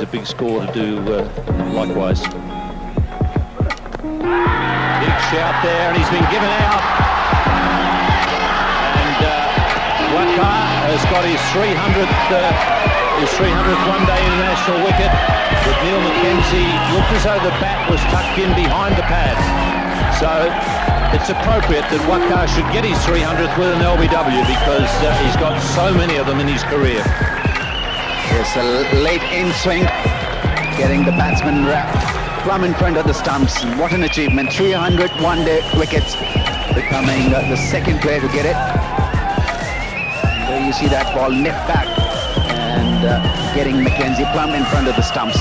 a big score to do likewise. Big shout there, and he's been given out. And Waka has got his 300th one-day international wicket. With Neil McKenzie, looked as though the bat was tucked in behind the pad. So it's appropriate that Waka should get his 300th with an LBW because he's got so many of them in his career. It's a late in-swing, getting the batsman wrapped plumb in front of the stumps. And what an achievement, 300 one-day wickets, becoming the second player to get it. And there you see that ball nipped back and getting McKenzie plumb in front of the stumps.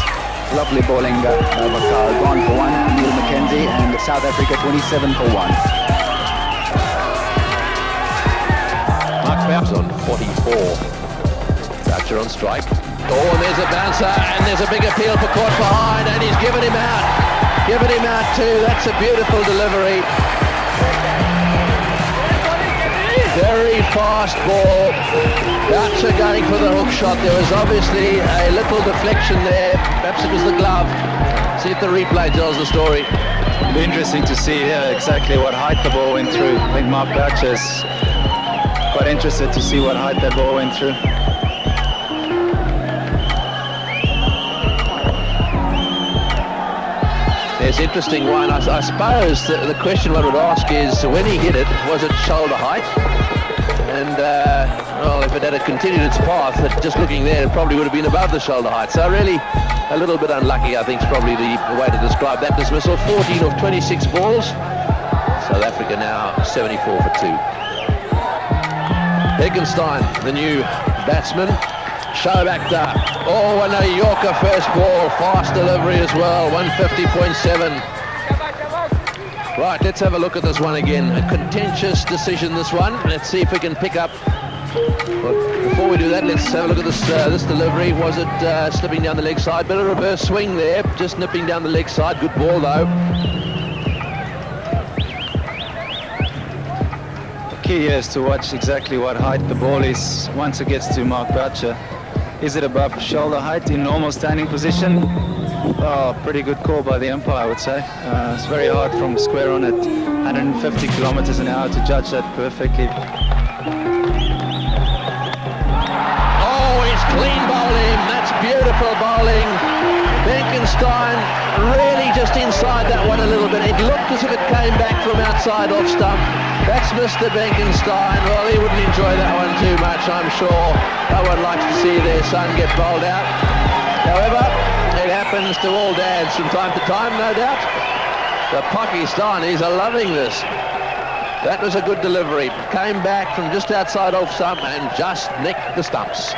Lovely bowling, gone for one, Neil McKenzie, and South Africa 27 for one. Mark Boucher on 44. Boucher on strike. Oh, and there's a bouncer, and there's a big appeal for caught behind, and he's given him out. Given him out too. That's a beautiful delivery. Very fast ball. Boucher going for the hook shot. There was obviously a little deflection there. Perhaps it was the glove. See if the replay tells the story. It'll be interesting to see exactly what height the ball went through. I think Mark Boucher's quite interested to see what height that ball went through. It's an interesting one. I suppose the question one would ask is, when he hit it, was it shoulder height? And, well, if it had continued its path, just looking there, it probably would have been above the shoulder height. So really, a little bit unlucky, I think, is probably the way to describe that dismissal. 14 of 26 balls. South Africa now 74 for 2. Heckenstein, the new batsman. Sharjha. Oh, and a Yorker first ball. Fast delivery as well. 150.7. Right, let's have a look at this one again. A contentious decision, this one. Let's see if we can pick up. But before we do that, let's have a look at this this delivery. Was it slipping down the leg side? Bit of reverse swing there. Just nipping down the leg side. Good ball, though. The key here is to watch exactly what height the ball is once it gets to Mark Boucher. Is it above shoulder height in normal standing position? Oh, pretty good call by the umpire, I would say. It's very hard from square on at 150 kilometers an hour to judge that perfectly. Oh, he's clean bowling. That's beautiful bowling. Benkenstein really just inside that one a little bit. It looked as if it came back from outside off stump. That's Mr. Benkenstein. Well, he wouldn't enjoy that one too much, I'm sure. No one likes to see their son get bowled out. However, it happens to all dads from time to time, no doubt. The Pakistanis are loving this. That was a good delivery. Came back from just outside off stump and just nicked the stumps.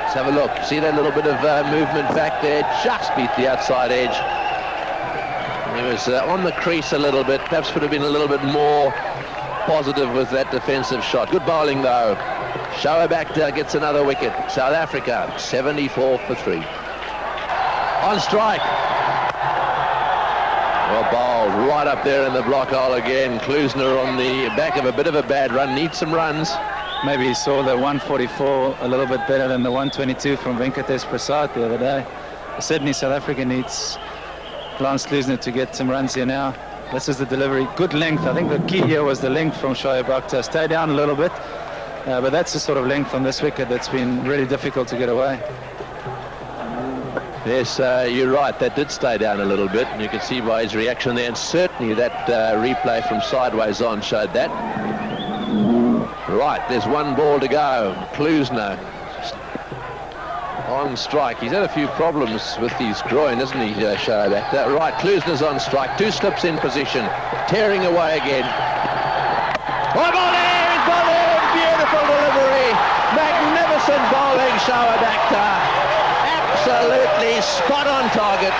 Let's have a look. See that little bit of movement back there? Just beat the outside edge. He was on the crease a little bit. Perhaps would have been a little bit more positive with that defensive shot. Good bowling though. Sharjha gets another wicket. South Africa 74 for 3. On strike. Well bowled right up there in the block hole again. Klusner on the back of a bit of a bad run. Needs some runs. Maybe he saw the 144 a little bit better than the 122 from Venkatesh Prasad the other day. Certainly South Africa needs Lance Klusner to get some runs here now. This is the delivery. Good length. I think the key here was the length from Sharjha. Stay down a little bit. But that's the sort of length on this wicket that's been really difficult to get away. Yes, you're right. That did stay down a little bit. And you can see by his reaction there. And certainly that replay from sideways on showed that. Right, there's one ball to go. Klusner on strike. He's had a few problems with his groin, hasn't he, Sharjha? Right, Klusner's on strike. 2 slips in position. Tearing away again. Oh, bowling! Bowling! Beautiful delivery. Magnificent bowling, Sharjha. Absolutely spot on target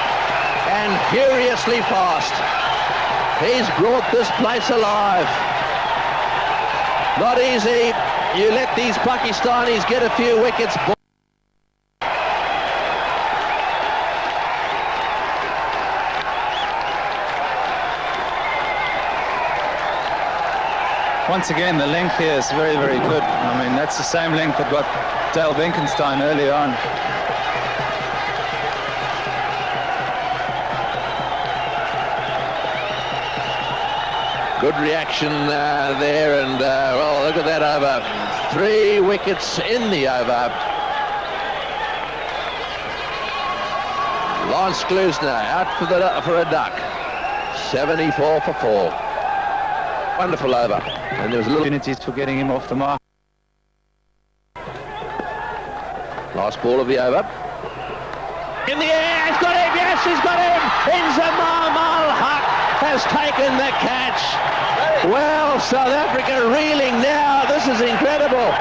and furiously fast. He's brought this place alive. Not easy. You let these Pakistanis get a few wickets. once again, the length here is very, very good. I mean, that's the same length that got Dale Benkenstein early on. Good reaction there, and well, look at that over. 3 wickets in the over. Lance Klusner out for a duck. 74 for 4. Wonderful over. And there was a little Opportunities for getting him off the mark. last ball of the over. In the air, he's got him, yes, he's got him! Inzamam al-Haq has taken the catch. Well, South Africa reeling now. This is incredible.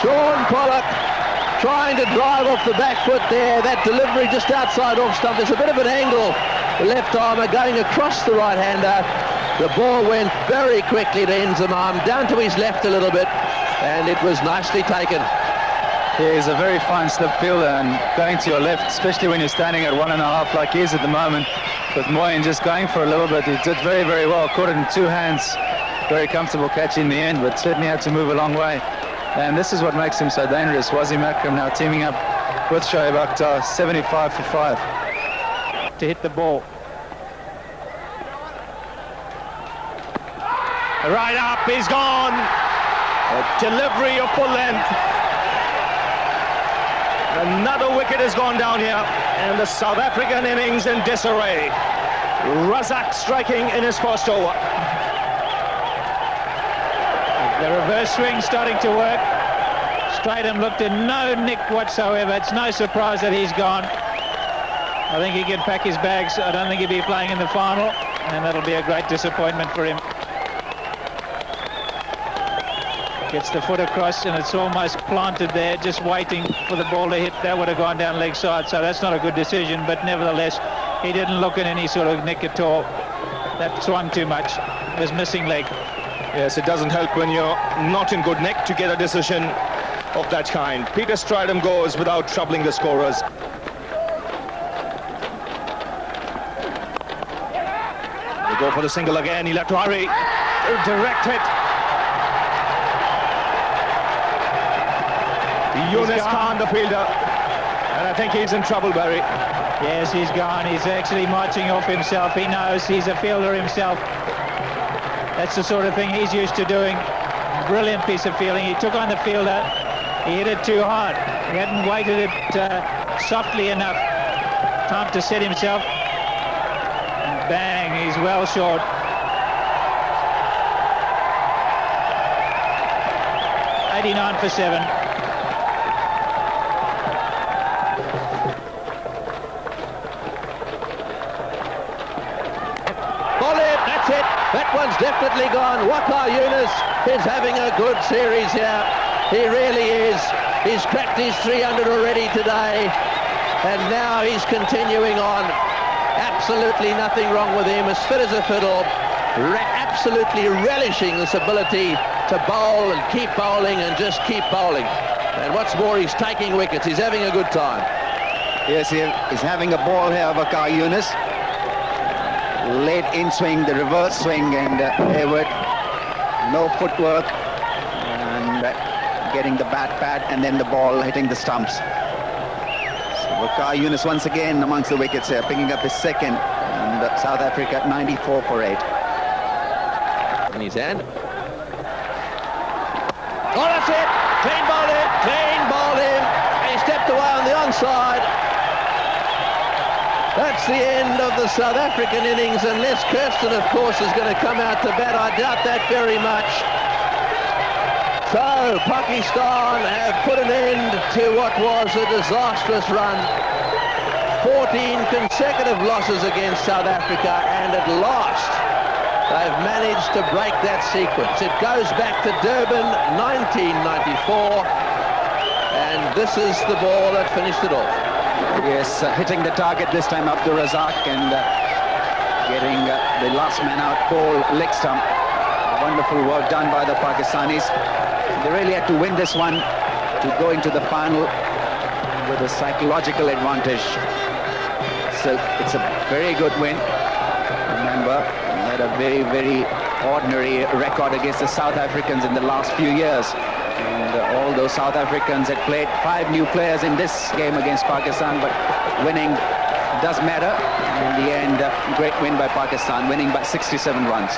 Sean Pollock trying to drive off the back foot there. That delivery just outside off stump. There's a bit of an angle. The left armer going across the right-hander. The ball went very quickly to Inzamam, down to his left a little bit, and it was nicely taken. Yeah, he's a very fine slip fielder, and going to your left, especially when you're standing at 1.5 like he is at the moment, with Moyen just going for a little bit, he did very, very well. Caught it in 2 hands. Very comfortable catch in the end, but certainly had to move a long way. And this is what makes him so dangerous. Wasim Akram now teaming up with Shoaib Akhtar, 75 for 5. To hit the ball. Right up, he's gone. A delivery of full length. Another wicket has gone down here, and the South African innings in disarray. Razak striking in his first over. The reverse swing starting to work. Stratham looked in no nick whatsoever. It's no surprise that he's gone. I think he can pack his bags. I don't think he'll be playing in the final, and that'll be a great disappointment for him. Gets the foot across, and it's almost planted there, just waiting for the ball to hit. That would have gone down leg side, so that's not a good decision, but nevertheless, he didn't look in any sort of nick at all. That swung too much. It was missing leg. Yes, it doesn't help when you're not in good nick to get a decision of that kind. Peter Stratham goes without troubling the scorers. They go for the single again. He'll have to hurry. Direct hit. Yunus Khan, the fielder, and I think he's in trouble, Barry. Yes, he's gone. He's actually marching off himself. He knows he's a fielder himself. That's the sort of thing he's used to doing. Brilliant piece of fielding. He took on the fielder. He hit it too hard. He hadn't weighted it softly enough. Time to set himself. And bang, he's well short. $89 for 7. That one's definitely gone. Waqar Younis is having a good series here. He really is. He's cracked his 300 already today, and now he's continuing on. Absolutely nothing wrong with him. As fit as a fiddle. Absolutely relishing this ability to bowl and keep bowling and just keep bowling. And what's more, he's taking wickets. He's having a good time. Yes, he's having a ball here, Waqar Younis. Late in swing, the reverse swing, and Hayward, no footwork, and getting the bat pad, and then the ball hitting the stumps. So Waqar Younis once again amongst the wickets here, picking up his second, and South Africa 94 for 8. In his hand. Oh, that's it! Clean bowled him! Clean bowled him! He stepped away on the onside. That's the end of the South African innings, unless Kirsten, of course, is going to come out to bat. I doubt that very much. So, Pakistan have put an end to what was a disastrous run. 14 consecutive losses against South Africa, and at last, they've managed to break that sequence. It goes back to Durban, 1994, and this is the ball that finished it off. Yes, hitting the target this time up to Razak, and getting the last man out ball leg stump. Wonderful work done by the Pakistanis. They really had to win this one to go into the final with a psychological advantage. So it's a very good win. Remember, we had a very, very extraordinary record against the South Africans in the last few years. And all those South Africans had played 5 new players in this game against Pakistan, but winning does matter. In the end, great win by Pakistan, winning by 67 runs.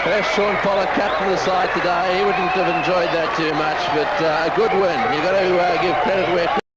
There's Sean Pollard, captain of the side today. He wouldn't have enjoyed that too much, but a good win. You've got to give credit where